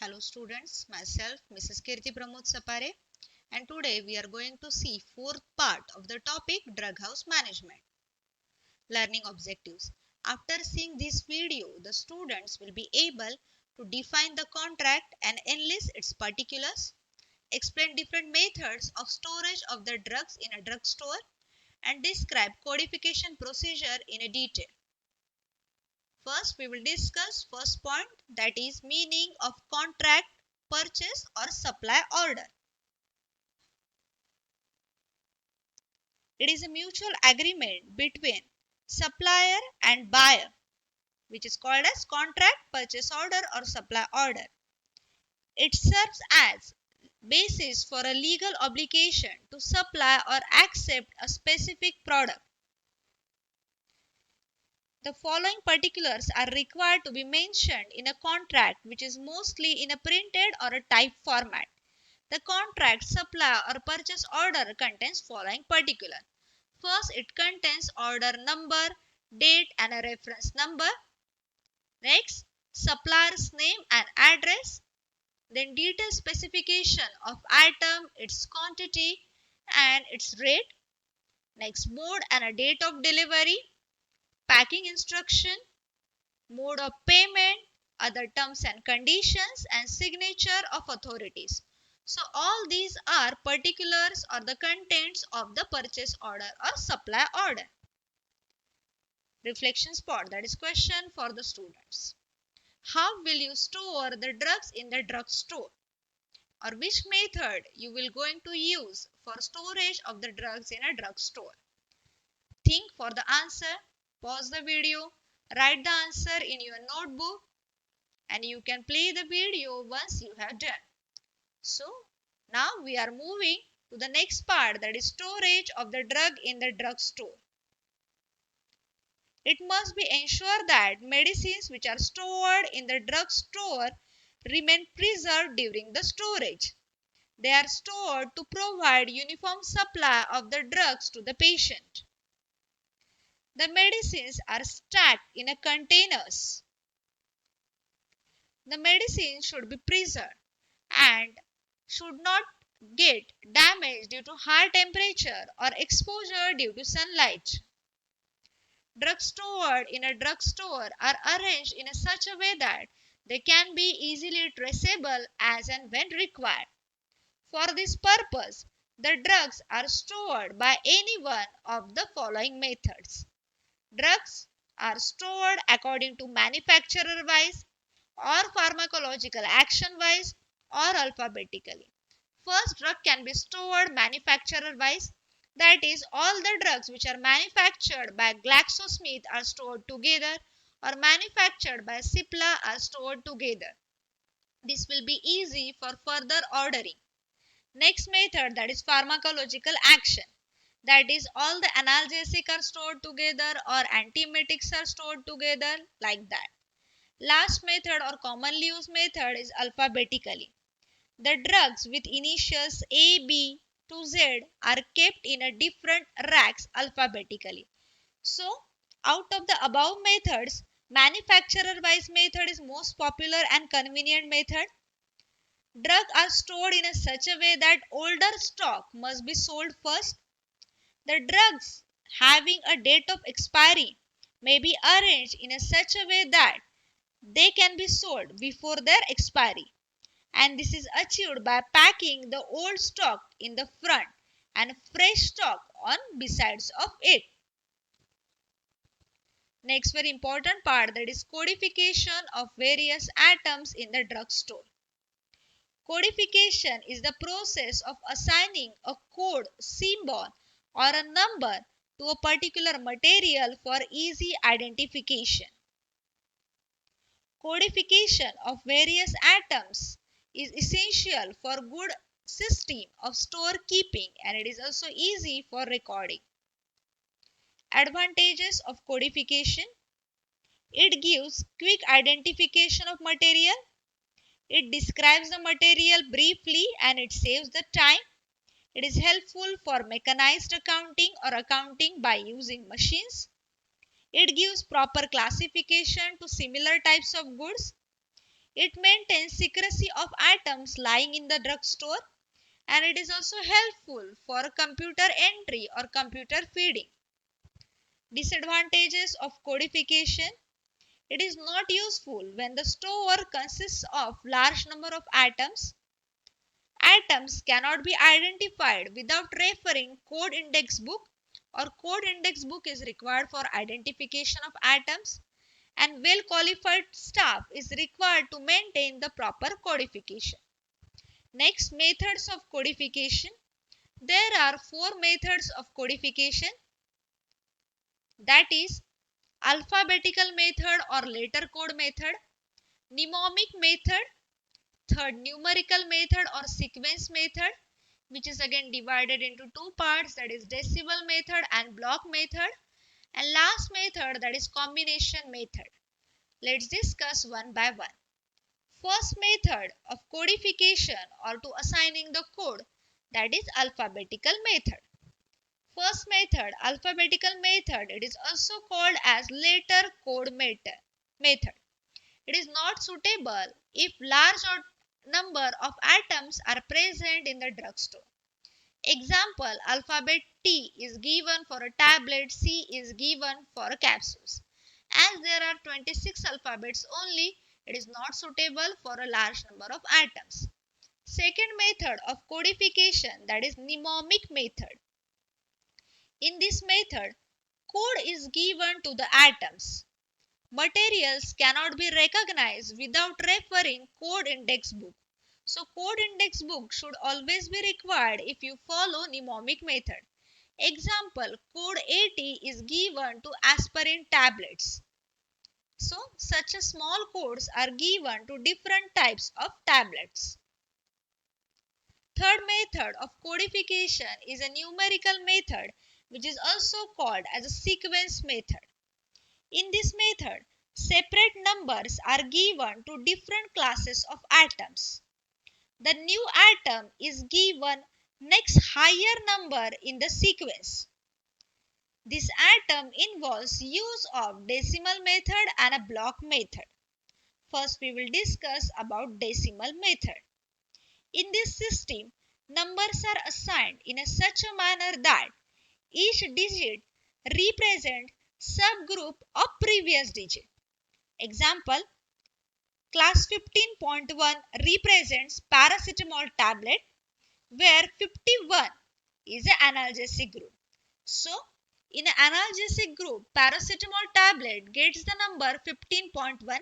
Hello students, myself Mrs. Kirti Pramod Sapare, and today we are going to see fourth part of the topic Drug House Management. Learning objectives. After seeing this video, the students will be able to define the contract and enlist its particulars, explain different methods of storage of the drugs in a drugstore, and describe codification procedure in a detail. First, we will discuss first point, that is meaning of contract, purchase or supply order. It is a mutual agreement between supplier and buyer, which is called as contract, purchase order or supply order. It serves as basis for a legal obligation to supply or accept a specific product. The following particulars are required to be mentioned in a contract, which is mostly in a printed or a typed format. The contract, supply or purchase order contains following particulars. First, it contains order number, date and a reference number. Next, supplier's name and address. Then detailed specification of item, its quantity and its rate. Next, mode and a date of delivery. Packing instruction, mode of payment, other terms and conditions, and signature of authorities. So all these are particulars or the contents of the purchase order or supply order. Reflection spot, that is question for the students. How will you store the drugs in the drugstore? Or which method you will going to use for storage of the drugs in a drugstore? Think for the answer. Pause the video, write the answer in your notebook, and you can play the video once you have done. So, now we are moving to the next part, that is storage of the drug in the drugstore. It must be ensured that medicines which are stored in the drugstore remain preserved during the storage. They are stored to provide uniform supply of the drugs to the patient. The medicines are stacked in a containers. The medicine should be preserved and should not get damaged due to high temperature or exposure due to sunlight. Drugs stored in a drugstore are arranged in such a way that they can be easily traceable as and when required. For this purpose, the drugs are stored by any one of the following methods. Drugs are stored according to manufacturer wise or pharmacological action wise or alphabetically. First, drug can be stored manufacturer wise, that is, all the drugs which are manufactured by GlaxoSmith are stored together or manufactured by Cipla are stored together. This will be easy for further ordering. Next method, that is pharmacological action. That is, all the analgesics are stored together or antiemetics are stored together, like that. Last method or commonly used method is alphabetically. The drugs with initials A, B to Z are kept in a different racks alphabetically. So, out of the above methods, manufacturer wise method is most popular and convenient method. Drugs are stored in such a way that older stock must be sold first. The drugs having a date of expiry may be arranged in such a way that they can be sold before their expiry, and this is achieved by packing the old stock in the front and fresh stock on besides of it. Next very important part, that is codification of various items in the drugstore. Codification is the process of assigning a code, symbol or a number to a particular material for easy identification. Codification of various items is essential for good system of storekeeping, and it is also easy for recording. Advantages of codification: it gives quick identification of material, it describes the material briefly and it saves the time, it is helpful for mechanized accounting or accounting by using machines, it gives proper classification to similar types of goods, It maintains secrecy of items lying in the drugstore, and it is also helpful for computer entry or computer feeding. Disadvantages of codification. It is not useful when the store consists of large number of items. Items cannot be identified without referring code index book, or code index book is required for identification of items, and well qualified staff is required to maintain the proper codification. Next, methods of codification. There are four methods of codification, that is alphabetical method or letter code method, mnemonic method, third numerical method or sequence method, which is again divided into two parts, that is decimal method and block method, and last method, that is combination method. Let's discuss one by one. First method of codification or to assigning the code, that is alphabetical method. First method, alphabetical method, it is also called as letter code method. It is not suitable if large number of items are present in the drugstore. Example, alphabet T is given for a tablet, C is given for a capsules. As there are 26 alphabets only, it is not suitable for a large number of items. Second method of codification, that is mnemonic method. In this method, code is given to the items. Materials cannot be recognized without referring code index book. So code index book should always be required if you follow mnemonic method. Example, code 80 is given to aspirin tablets. So such a small codes are given to different types of tablets. Third method of codification is a numerical method, which is also called as a sequence method. In this method, separate numbers are given to different classes of items. The new item is given next higher number in the sequence. This item involves use of decimal method and a block method. First, we will discuss about decimal method. In this system, numbers are assigned in such a manner that each digit represents subgroup of previous digit. Example, class 15.1 represents paracetamol tablet, where 51 is an analgesic group. So, in an analgesic group, paracetamol tablet gets the number 15.1,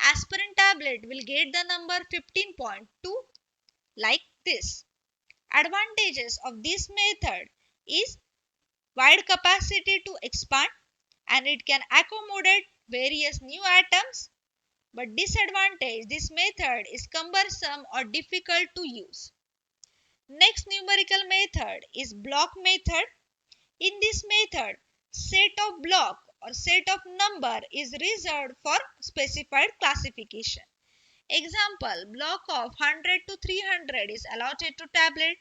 aspirin tablet will get the number 15.2, like this. Advantages of this method is wide capacity to expand, and it can accommodate various new items. But disadvantage, this method is cumbersome or difficult to use. Next numerical method is block method. In this method, set of block or set of number is reserved for specified classification. Example, block of 100 to 300 is allotted to tablet,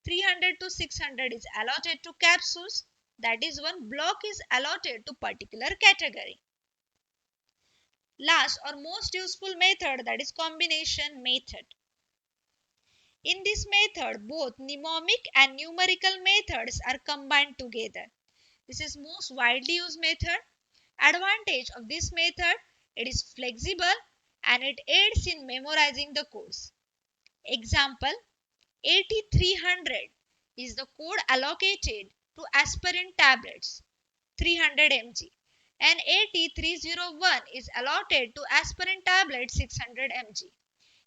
300 to 600 is allotted to capsules. That is, one block is allotted to particular category. Last or most useful method, that is combination method. In this method, both mnemonic and numerical methods are combined together. This is most widely used method. Advantage of this method, it is flexible and it aids in memorizing the codes. Example, 8300 is the code allocated to aspirin tablets 300 mg, and 80301 is allotted to aspirin tablet 600 mg.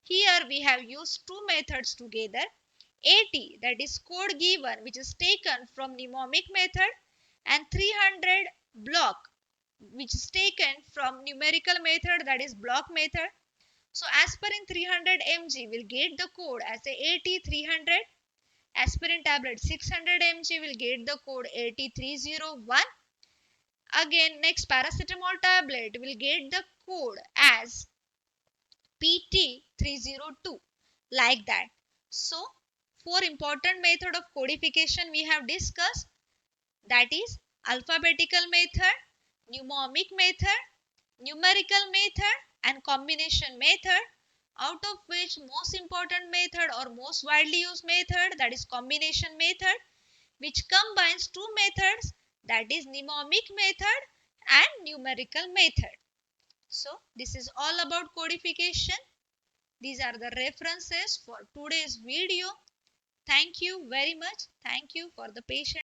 Here we have used two methods together. 80, that is code given, which is taken from mnemonic method, and 300 block, which is taken from numerical method, that is block method. So aspirin 300 mg will get the code as a 8300. Aspirin tablet 600 mg will get the code 8301. Again, next paracetamol tablet will get the code as PT302, like that. So, four important method of codification we have discussed, that is alphabetical method, mnemonic method, numerical method and combination method. out of which most important method or most widely used method, that is combination method, which combines two methods, that is mnemonic method and numerical method. So this is all about codification. These are the references for today's video. Thank you very much. Thank you for the patience.